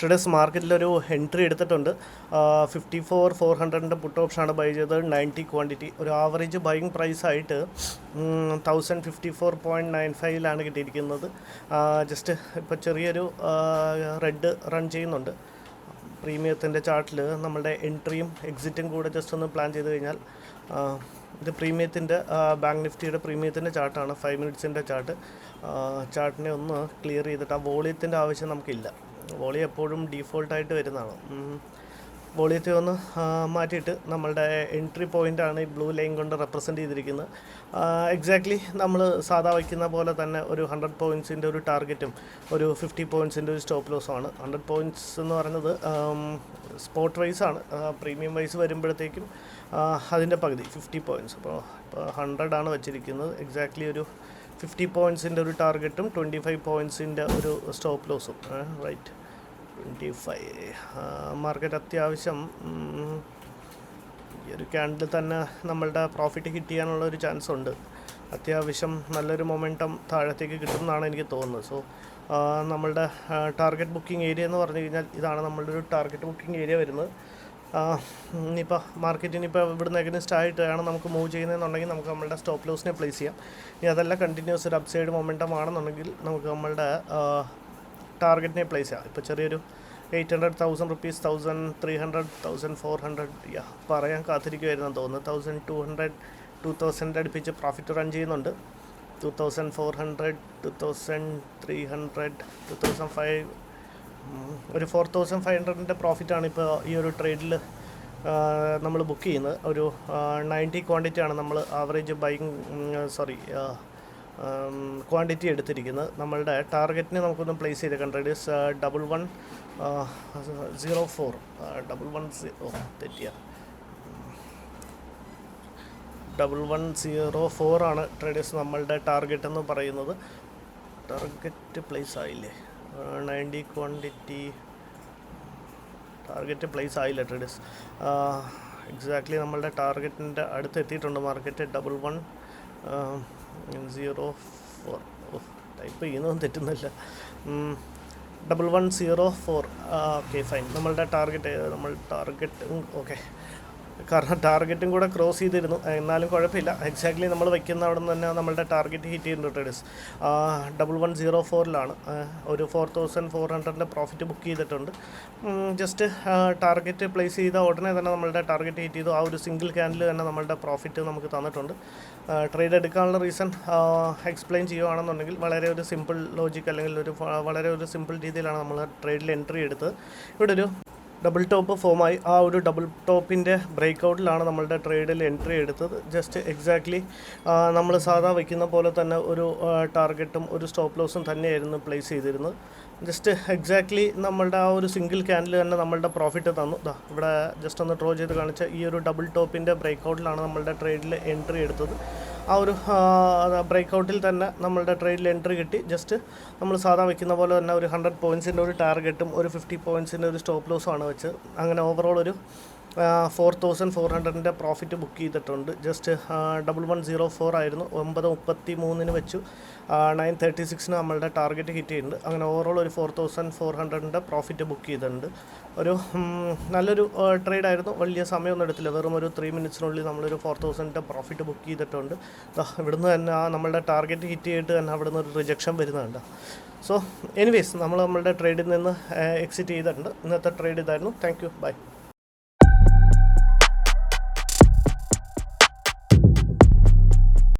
Traders മാർക്കറ്റിലൊരു entry എടുത്തിട്ടുണ്ട്. 54,400 പുട്ട് ഓപ്ഷനാണ് by ചെയ്തത്. 90 ക്വാണ്ടിറ്റി. ഒരു ആവറേജ് ബൈയിങ് പ്രൈസായിട്ട് 1054.95 കിട്ടിയിരിക്കുന്നത്. ജസ്റ്റ് ഇപ്പോൾ ചെറിയൊരു റെഡ് റൺ ചെയ്യുന്നുണ്ട്. പ്രീമിയത്തിൻ്റെ ചാർട്ടിൽ നമ്മളുടെ എൻട്രിയും എക്സിറ്റും കൂടെ ജസ്റ്റ് ഒന്ന് പ്ലാൻ ചെയ്ത് കഴിഞ്ഞാൽ ഇത് പ്രീമിയത്തിൻ്റെ ബാങ്ക് നിഫ്റ്റിയുടെ പ്രീമിയത്തിൻ്റെ ചാർട്ടാണ്. 5 മിനിറ്റ്സിൻ്റെ ചാർട്ടിനെ ഒന്ന് ക്ലിയർ ചെയ്തിട്ട് ആ വോളിയത്തിൻ്റെ ആവശ്യം നമുക്കില്ല. വോളിയം എപ്പോഴും ഡീഫോൾട്ടായിട്ട് വരുന്നതാണ്. വോളിയത്തെ ഒന്ന് മാറ്റിയിട്ട് നമ്മളുടെ എൻട്രി പോയിൻ്റാണ് ഈ ബ്ലൂ ലൈൻ കൊണ്ട് റെപ്രസെൻറ്റ് ചെയ്തിരിക്കുന്നത്. എക്സാക്ട്ലി നമ്മൾ സാധാ വയ്ക്കുന്ന പോലെ തന്നെ ഒരു 100 പോയിൻറ്റ്സിൻ്റെ ഒരു ടാർഗറ്റും ഒരു 50 പോയിൻറ്റ്സിൻ്റെ ഒരു സ്റ്റോപ്പ് ലോസുമാണ്. 100 പോയിൻറ്റ്സ് എന്ന് പറയുന്നത് സ്പോട്ട് വൈസാണ്. പ്രീമിയം വൈസ് വരുമ്പോഴത്തേക്കും അതിൻ്റെ പകുതി 50 പോയിൻറ്റ്സ്. ഇപ്പോൾ 100 ആണ് വെച്ചിരിക്കുന്നത്. എക്സാക്ട്ലി ഒരു 50 പോയിൻറ്റ്സിൻ്റെ ഒരു ടാർഗറ്റും 25 പോയിൻറ്റ്സിൻ്റെ ഒരു സ്റ്റോപ്പ് ലോസും. റൈറ്റ്, 25. മാർക്കറ്റ് അത്യാവശ്യം ഈ ഒരു ക്യാൻഡിൽ തന്നെ നമ്മളുടെ പ്രോഫിറ്റ് ഹിറ്റ് ചെയ്യാനുള്ള ഒരു ചാൻസ് ഉണ്ട്. അത്യാവശ്യം നല്ലൊരു മൊമെൻറ്റം താഴത്തേക്ക് കിട്ടുമെന്നാണ് എനിക്ക് തോന്നുന്നത്. സോ നമ്മളുടെ ടാർഗറ്റ് ബുക്കിംഗ് ഏരിയ എന്ന് പറഞ്ഞു കഴിഞ്ഞാൽ ഇതാണ് നമ്മളുടെ ഒരു ടാർഗറ്റ് ബുക്കിംഗ് ഏരിയ വരുന്നത്. ഇനിയിപ്പോൾ മാർക്കറ്റിനിപ്പോൾ ഇവിടുന്ന് എഗനിസ്റ്റ് ആയിട്ടാണ് നമുക്ക് മൂവ് ചെയ്യുന്നതെന്നുണ്ടെങ്കിൽ നമുക്ക് നമ്മളുടെ സ്റ്റോപ്പ് ലോസിനെ പ്ലേസ് ചെയ്യാം. ഇനി അതല്ല കണ്ടിന്യൂസ് ഒരു അപ്സൈഡ് മൊമെൻറ്റം ആണെന്നുണ്ടെങ്കിൽ നമുക്ക് നമ്മളുടെ ടാർഗറ്റിനെ പ്ലേസ് ചെയ്യാം. ഇപ്പോൾ ചെറിയൊരു 800,000 rupees, 1,300, 1,400 പറയാൻ കാത്തിരിക്കുമായിരുന്നു തോന്നുന്നു. 1,200, 2,000 അടുപ്പിച്ച് പ്രോഫിറ്റ് റൺ ചെയ്യുന്നുണ്ട്. 2,400, 2,300, 2,500, ഒരു 4,500ൻ്റെ പ്രോഫിറ്റാണ് ഇപ്പോൾ ഈ ഒരു ട്രേഡിൽ നമ്മൾ ബുക്ക് ചെയ്യുന്നത്. ഒരു 90 ക്വാണ്ടിറ്റിയാണ് നമ്മൾ ആവറേജ് ബൈയിങ് ക്വാണ്ടിറ്റി എടുത്തിരിക്കുന്നത്. നമ്മളുടെ ടാർഗറ്റിനെ നമുക്കൊന്ന് പ്ലേസ് ചെയ്തേക്കാം. ട്രേഡേഴ്സ് 1104 1104 ആണ് ട്രേഡേഴ്സ് നമ്മളുടെ ടാർഗറ്റ് എന്ന് പറയുന്നത്. ടാർഗറ്റ് പ്ലേസ് ആയില്ലേ? 90 ക്വാണ്ടിറ്റി ടാർഗറ്റ് പ്ലേസ് ആയില്ല ട്രേഡേഴ്സ്. എക്സാക്ട്ലി നമ്മളുടെ ടാർഗറ്റിൻ്റെ അടുത്ത് എത്തിയിട്ടുണ്ട് മാർക്കറ്റ്. 1104 ടൈപ്പ് ചെയ്യുന്നതൊന്നും തെറ്റുന്നില്ല. 1104. Okay, fine. നമ്മളുടെ ടാർഗറ്റ് ഓക്കെ, കാരണം ടാർഗറ്റും കൂടെ ക്രോസ് ചെയ്തിരുന്നു. എന്നാലും കുഴപ്പമില്ല. എക്സാക്ട്ലി നമ്മൾ വയ്ക്കുന്ന അവിടെ നിന്ന് തന്നെ നമ്മളുടെ ടാർഗറ്റ് ഹിറ്റ് ചെയ്യുന്നുണ്ട് ട്രേഡേഴ്സ്. 1104 ഒരു 4,400ൻ്റെ പ്രോഫിറ്റ് ബുക്ക് ചെയ്തിട്ടുണ്ട്. ജസ്റ്റ് ടാർഗറ്റ് പ്ലേസ് ചെയ്ത ഉടനെ തന്നെ നമ്മളുടെ ടാർഗറ്റ് ഹിറ്റ് ചെയ്തു. ആ ഒരു സിംഗിൾ ക്യാൻഡിൽ തന്നെ നമ്മളുടെ പ്രോഫിറ്റ് നമുക്ക് തന്നിട്ടുണ്ട്. ട്രേഡ് എടുക്കാനുള്ള റീസൺ എക്സ്പ്ലെയിൻ ചെയ്യുകയാണെന്നുണ്ടെങ്കിൽ വളരെ ഒരു സിമ്പിൾ ലോജിക്ക് അല്ലെങ്കിൽ വളരെ ഒരു സിമ്പിൾ രീതിയിലാണ് നമ്മൾ ട്രേഡിൽ എൻട്രി എടുത്തത്. ഇവിടെ ഒരു ഡബിൾ ടോപ്പ് ഫോമായി. ആ ഒരു ഡബിൾ ടോപ്പിൻ്റെ ബ്രേക്ക് ഔട്ടിലാണ് നമ്മളുടെ ട്രേഡിൽ എൻട്രി എടുത്തത്. ജസ്റ്റ് എക്സാക്ട്ലി നമ്മൾ സാധാ വയ്ക്കുന്ന പോലെ തന്നെ ഒരു ടാർഗറ്റും ഒരു സ്റ്റോപ്പ് ലോസും തന്നെയായിരുന്നു പ്ലേസ് ചെയ്തിരുന്നത്. ജസ്റ്റ് എക്സാക്ട്ലി നമ്മളുടെ ആ ഒരു സിംഗിൾ ക്യാൻഡിൽ തന്നെ നമ്മളുടെ പ്രോഫിറ്റ് തന്നു. ഇവിടെ ജസ്റ്റ് ഒന്ന് ഡ്രോ ചെയ്ത് കാണിച്ച ഈ ഒരു ഡബിൾ ടോപ്പിൻ്റെ ബ്രേക്ക് ഔട്ടിലാണ് നമ്മളുടെ ട്രേഡിൽ എൻട്രി എടുത്തത്. ആ ഒരു ബ്രേക്ക് ഔട്ടിൽ തന്നെ നമ്മളുടെ ട്രേഡിൽ എൻട്രി കിട്ടി. ജസ്റ്റ് നമ്മൾ സാധാ വയ്ക്കുന്ന പോലെ തന്നെ ഒരു 100 പോയിൻറ്റ്സിൻ്റെ ഒരു ടാർഗറ്റും ഒരു 50 പോയിൻറ്റ്സിൻ്റെ ഒരു സ്റ്റോപ്പ് ലോസുമാണ് വെച്ച് അങ്ങനെ ഓവറോൾ ഒരു 4,400ൻ്റെ പ്രോഫിറ്റ് ബുക്ക് ചെയ്തിട്ടുണ്ട്. ജസ്റ്റ് 1104 ആയിരുന്നു. 9:33 വെച്ചു. 9:36 നമ്മളുടെ ടാർഗറ്റ് ഹിറ്റ് ചെയ്യുന്നുണ്ട്. അങ്ങനെ ഓവറോൾ ഒരു 4,400ൻ്റെ പ്രോഫിറ്റ് ബുക്ക് ചെയ്തിട്ടുണ്ട്. ഒരു നല്ലൊരു ട്രേഡായിരുന്നു. വലിയ സമയമൊന്നും എടുത്തില്ല. വെറും ഒരു 3 മിനിറ്റ്സിനുള്ളിൽ നമ്മളൊരു 4,000ൻ്റെ പ്രോഫിറ്റ് ബുക്ക് ചെയ്തിട്ടുണ്ട്. ഇവിടുന്ന് തന്നെ നമ്മളുടെ ടാർഗറ്റ് ഹിറ്റ് ചെയ്തിട്ട് തന്നെ അവിടുന്ന് ഒരു റിജക്ഷൻ വരുന്നുണ്ട്. സോ എനിവേസ് നമ്മളുടെ ട്രേഡിൽ നിന്ന് എക്സിറ്റ് ചെയ്തിട്ടുണ്ട്. ഇന്നത്തെ ട്രേഡ് ഇതായിരുന്നു. Thank you, by.